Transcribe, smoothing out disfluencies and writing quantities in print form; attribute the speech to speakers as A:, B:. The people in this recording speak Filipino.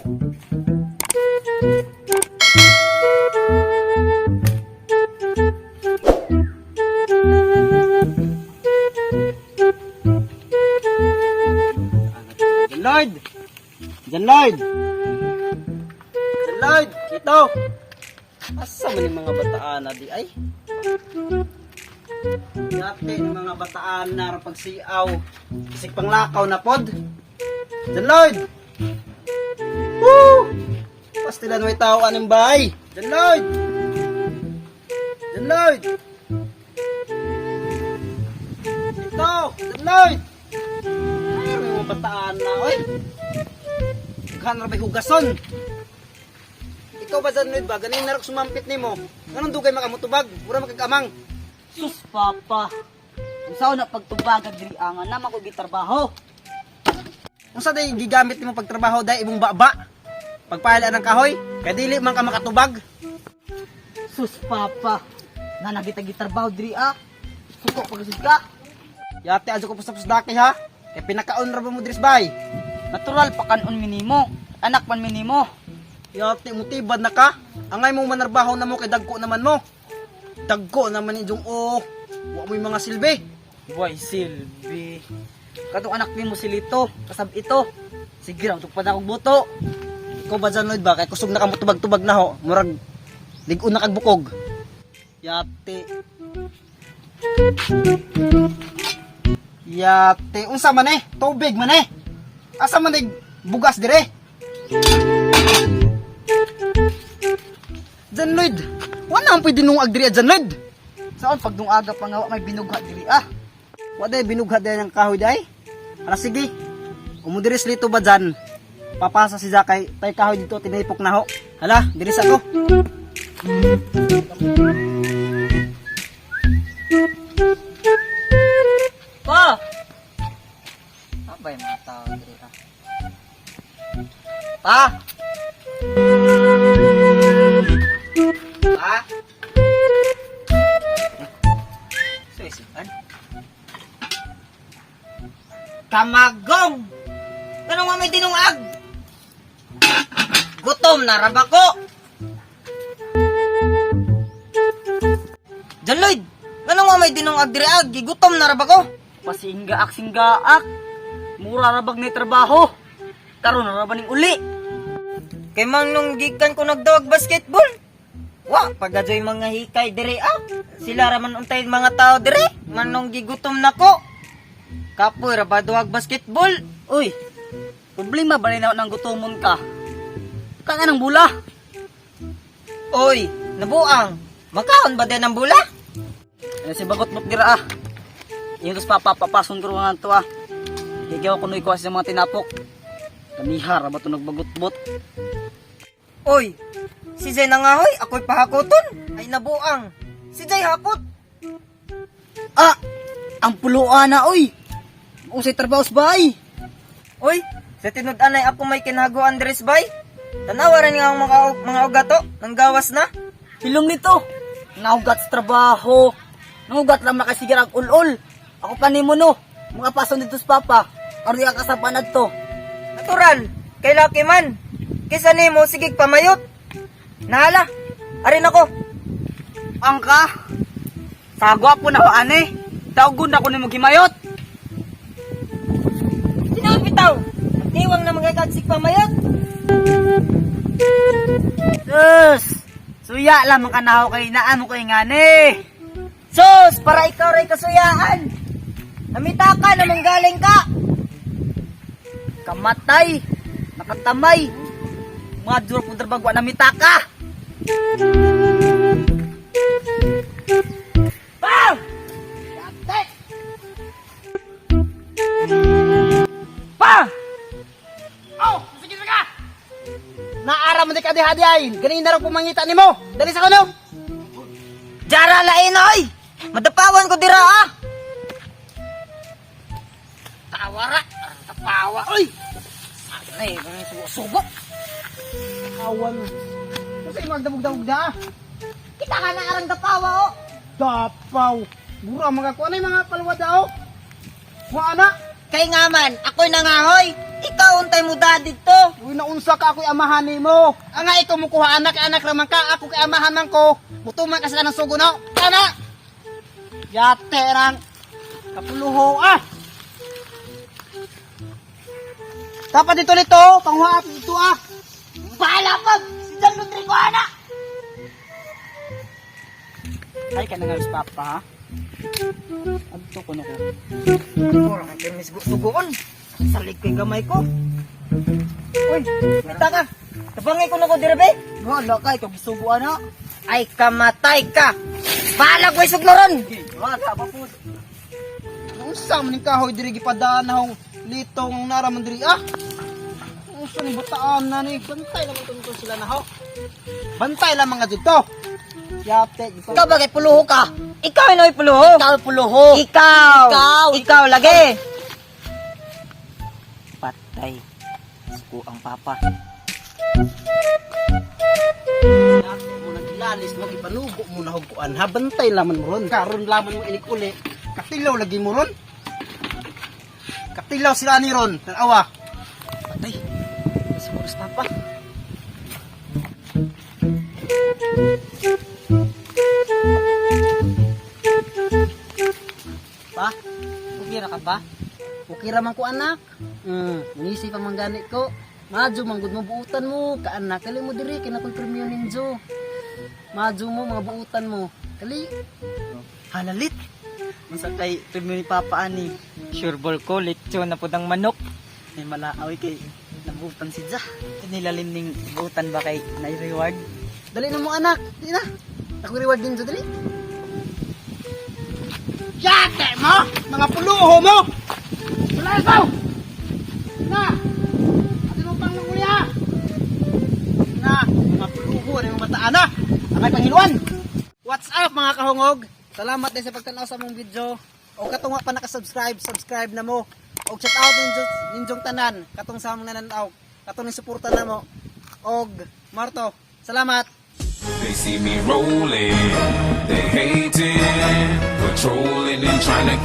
A: John Lloyd! John Lloyd! John Lloyd! Ito! Asa man yung mga bataan na di ay? Dati ng mga bataan na pagsiaw. Isig panglakaw na pod. John Lloyd! Woo! Pastilan may tao anong bahay. John Lloyd! John Lloyd! Ito! John Lloyd! Ay, may mga bataan na, oy! Maghanap may hugason. Ikaw ba, John Lloyd ba? Ganing narok sumampit ni mo. Anong dugay makamutubag? Mura magkagamang.
B: Sus, Papa. Kung saan na pagtubagan diri angan naman ko gitrabaho.
A: Kung sa day gigamit mo pagtrabaho day imong baba. Pagpahila ng kahoy, kaya dili man ka makatubag.
B: Sus, Papa. Na nagita-gitrabaho diri Suko pagusod ka.
A: Yate ajo ko pusapos daki ha. Kaya pinakaon ra ba mo dris bay?
B: Natural pakanon minimo. Anak man minimo.
A: Yate mutibad na ka. Angay mo manarbaho na mo kay dagko naman mo. Dagko naman inyong wa mo yung mga silbi.
B: Boy, Silvi. Katong anak ni mo silito. Kasab ito. Sige raw, tugpad akong buto.
A: Ikaw ba, John Lloyd ba? Kaya kusog na kamutubag-tubag na ho. Murag, ligon na kagbukog. Yate. Yate. Unsa man eh? Tubig man eh. Asa man eh? Bugas dire. John Lloyd. Wala ang pwede nung agdiri John Lloyd.
B: Saan pag dungaga pa nga may binugha diri
A: Wala binugha din ng kahoy day. Ala sige. Umudiris lito ba dyan? Papasa si Zakay. Tay kahoy dito tinipok na ho. Hala, diris ako.
B: Pa! Abay mga tao diri Pa!
A: Ha?
B: Suisipan.
C: Kamagong! Ganun nga may dinungag? Gutom na raba ko! John Lloyd! Ganun nga may dinungag diriag? Gutom na raba ko?
B: Pasinggaak-singgaak. Mura rabag ni trabaho. Karon na rabaning uli.
C: Kay mang nung gikan ko nagdawag basketball. Wa, pagajoy mga hikay dire Sila raman untay mga tao dire. Manong gigutom na ko. Kapoy ra ba duwag basketball?
B: Uy, problema ba rin ng gutomon ka? Kaya ng bula.
C: Oy, nabuang. Makaon ba din ang bula?
B: Ano si bagot-bot gira Yung tos papapason ko nga to Higaw ko nuy ko sa mga tinapok. Kanihar ba ito nagbagot-bot?
C: Oy, si Jay nangahoy, ako'y pahakoton. Ay nabuang. Si Jay hakot.
B: Ang puluan na oy. Usay trabaho sa bahay.
C: Oy, sa tinud-anay ako may kinago Andres bay. Tanawaran nga ang mga ugato, nang gawas na.
B: Hilong nito. Naugat sa trabaho. Naugat lang makasigar ang ul-ul. Ako pa ni mo no. Mga pason dito sa papa. Aroy ka kasapanad to.
C: Natural, kay laki man. Kisa nimo sigig pamayot. Nahala, arin ako.
B: Angka. Sagwa po na ko ane. Tawgon na ko ni mo gimayot.
C: Sino bitaw? Tiwang na magkakagsik pamayot.
B: Sus! Suya lang mga kanaho kay naan mo kay ngani.
C: Sos, para ikaw ray kasuyaan. Namita ka na manggaling ka.
B: Kamatay. Nakatamay. Mga duro po drabagwa namita ka.
C: Bam!
B: Yate!
C: Pa!
A: Oh, sige ka. Naara mo di ka hadi-hadi. Ganin na rin pumangita ni mo. Dali sa kuno.
C: Jara lain oy. Madapawan ko dira
A: Tawara. Tapawa. Oy.
C: Ay, subo.
A: Awan. Kasi magdabog-dabog da.
C: Kita ka na arang dapawa o.
A: Dapaw. Mura mga kuha na yung mga palwa daw. Mga anak.
C: Kay nga man, ako'y nangahoy. Ikaw untay mo daddy to.
A: Uy, naunsa ka ako'y amahan mo. Ang nga ikaw mukuha anak naman ka. Ako kay amahan man ko. Mutuman ka sila ng sugo na. Kana! Yate rang. Kapuluho ah. Dapat dito nito. Panghuap dito ah.
B: Bahala pa! Si John Lutri ko, anak!
A: Ay ka na nga sa papa ha. Adto ko na ko.
C: Puro ka kay Miss Sugoon. Salig ko yung gamay ko. Uy, kita ka. Tabangay ko na ko dire be.
B: Wala ka, ikaw gisugo, anak.
C: Ay kamatay ka. Bahala ko isog mo ron.
B: Wala pa po.
A: Unsa man ning kahoy diri gipadaan na hong litong naraman diri ah. Unsa ni butaan na ni bantay lang tungkol sila na ho. Bantay lang mga dito. Yate dito.
C: Ikaw bagay puluho ka. Ikaw inoy puluho.
B: Ikaw puluho.
C: Ikaw. Ikaw lagi. Patay. Suko ang papa.
A: Yate mo naglalis mo ipanugo mo na hugkuan. Habantay laman mo ron. Karon laman mo inik uli. Katilaw lagi mo ron. Katilaw sila ni ron. Tanawa.
B: Patay. Siguro sa papa.
A: Pa, okay ra ka pa? Okay ra man ko anak. Nisi pa man ganit ko. Madyo man gud mo buutan mo, kaanak kali mo diri kinapon premium ninjo. Madyo mo mga buutan mo. Kali
B: Halalit. Masa kay premium ni papa ani.
C: Sure ball ko, lechon na pudang manok.
B: May malaawi kay nabutan si Jah. Nilalim ning butan ba kay na-reward.
A: dali na mo anak. Di na. Ako reward ninjo dali. Yate mo, mga puluho mo. Wala ikaw. Na. Ati mo pang kuya. Na, mga puluho na yung bataan na. Amay Panginoon. What's up mga kahungog? Salamat din sa pagtanaw sa mong video. O katong wa pa nakasubscribe, subscribe na mo. O shout out ninjong tanan, katong sa mga nananaw, katong ni suporta na mo. Og Marto, salamat.
D: They see me rolling, they hating, patrolling and trying to